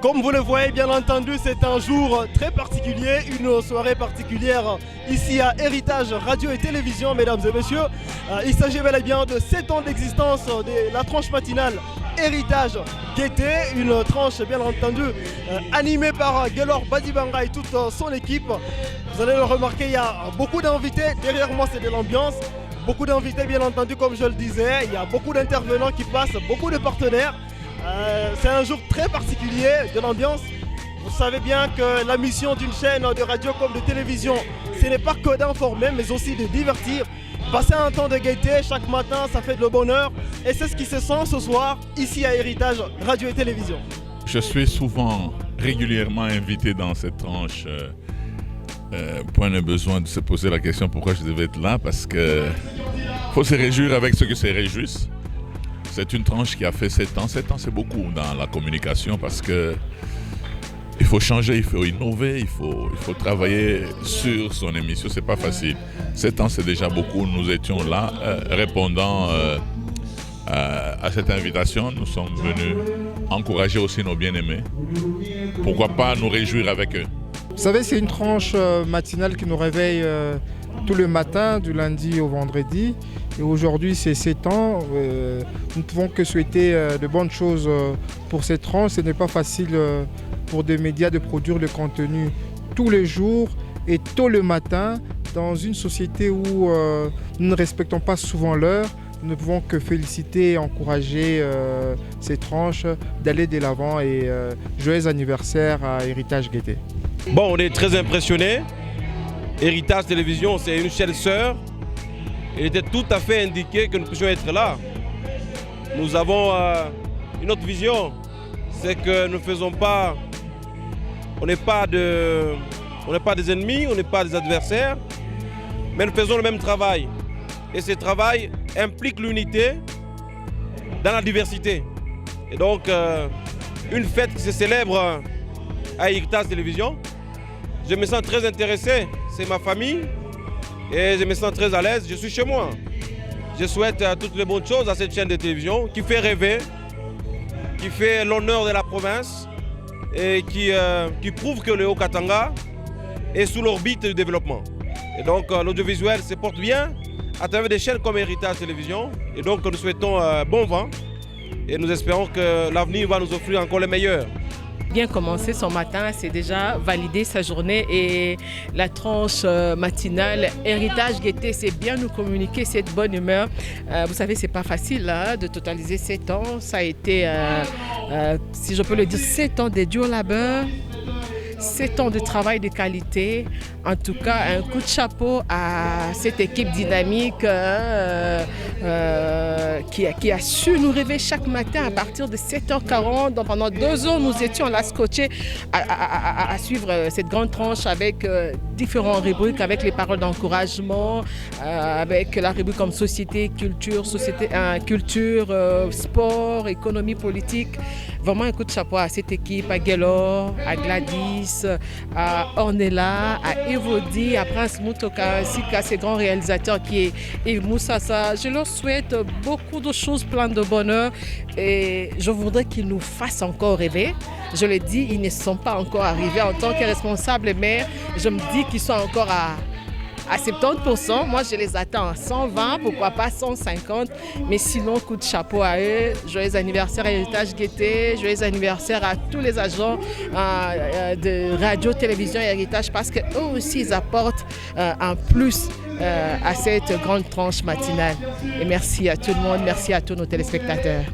Comme vous le voyez, bien entendu, c'est un jour très particulier, une soirée particulière ici à Héritage Radio et Télévision, mesdames et messieurs. Il s'agit bel et bien de 7 ans d'existence de la tranche matinale Héritage Gaieté, une tranche bien entendu animée par Gaylor Badibanga et toute son équipe. Vous allez le remarquer, il y a beaucoup d'invités, derrière moi c'est de l'ambiance. Beaucoup d'invités bien entendu, comme je le disais, il y a beaucoup d'intervenants qui passent, beaucoup de partenaires. C'est un jour très particulier de l'ambiance. Vous savez bien que la mission d'une chaîne de radio comme de télévision, ce n'est pas que d'informer, mais aussi de divertir. Passer un temps de gaieté chaque matin, ça fait de le bonheur. Et c'est ce qui se sent ce soir, ici à Héritage Radio et Télévision. Je suis souvent, régulièrement invité dans cette tranche. Point de besoin de se poser la question pourquoi je devais être là, parce que faut se réjouir avec ceux qui se réjouissent. C'est une tranche qui a fait 7 ans. 7 ans, c'est beaucoup dans la communication parce que il faut changer, il faut innover, il faut travailler sur son émission. C'est pas facile. 7 ans, c'est déjà beaucoup. Nous étions là répondant à cette invitation. Nous sommes venus encourager aussi nos bien-aimés. Pourquoi pas nous réjouir avec eux? Vous savez, c'est une tranche matinale qui nous réveille tous les matins, du lundi au vendredi. Et aujourd'hui, c'est 7 ans. Nous ne pouvons que souhaiter de bonnes choses pour cette tranche. Ce n'est pas facile pour des médias de produire le contenu tous les jours et tôt le matin dans une société où nous ne respectons pas souvent l'heure. Nous ne pouvons que féliciter et encourager ces tranches d'aller de l'avant et joyeux anniversaire à Héritage Gaieté. Bon, on est très impressionnés. Héritage Télévision, c'est une chaîne sœur. Il était tout à fait indiqué que nous puissions être là. Nous avons une autre vision, c'est que nous faisons pas, on n'est pas des ennemis, on n'est pas des adversaires, mais nous faisons le même travail. Et ce travail implique l'unité dans la diversité. Et donc, une fête qui se célèbre à Héritage Télévision, je me sens très intéressé, c'est ma famille. Et je me sens très à l'aise, je suis chez moi. Je souhaite toutes les bonnes choses à cette chaîne de télévision qui fait rêver, qui fait l'honneur de la province et qui prouve que le Haut-Katanga est sous l'orbite du développement. Et donc l'audiovisuel se porte bien à travers des chaînes comme Héritage Télévision. Et donc nous souhaitons bon vent et nous espérons que l'avenir va nous offrir encore le meilleur. Bien commencer son matin, c'est déjà valider sa journée et la tranche matinale Héritage Gaieté, c'est bien nous communiquer cette bonne humeur. Vous savez, c'est pas facile de totaliser 7 ans. Ça a été, si je peux le dire, 7 ans de dur labeur, 7 ans de travail de qualité. En tout cas, un coup de chapeau à cette équipe dynamique qui a su nous réveiller chaque matin à partir de 7h40. Donc pendant 2 ans, nous étions là scotchés à suivre cette grande tranche avec différentes rubriques, avec les paroles d'encouragement, avec la rubrique comme société, culture, sport, économie, politique. Vraiment un coup de chapeau à cette équipe, à Gaylor, à Gladys, à Ornella, à Evodi, à Prince Mutoka, ainsi qu'à ces grands réalisateurs qui est Yves Moussassa. Je leur souhaite beaucoup de choses, plein de bonheur et je voudrais qu'ils nous fassent encore rêver. Je le dis, ils ne sont pas encore arrivés en tant que responsables maires. Je me dis qu'ils sont encore à 70%. Moi, je les attends à 120, pourquoi pas 150. Mais sinon, coup de chapeau à eux. Joyeux anniversaire à Héritage Gaieté. Joyeux anniversaire à tous les agents de radio, télévision et héritage parce qu'eux aussi, ils apportent un plus à cette grande tranche matinale. Et merci à tout le monde, merci à tous nos téléspectateurs.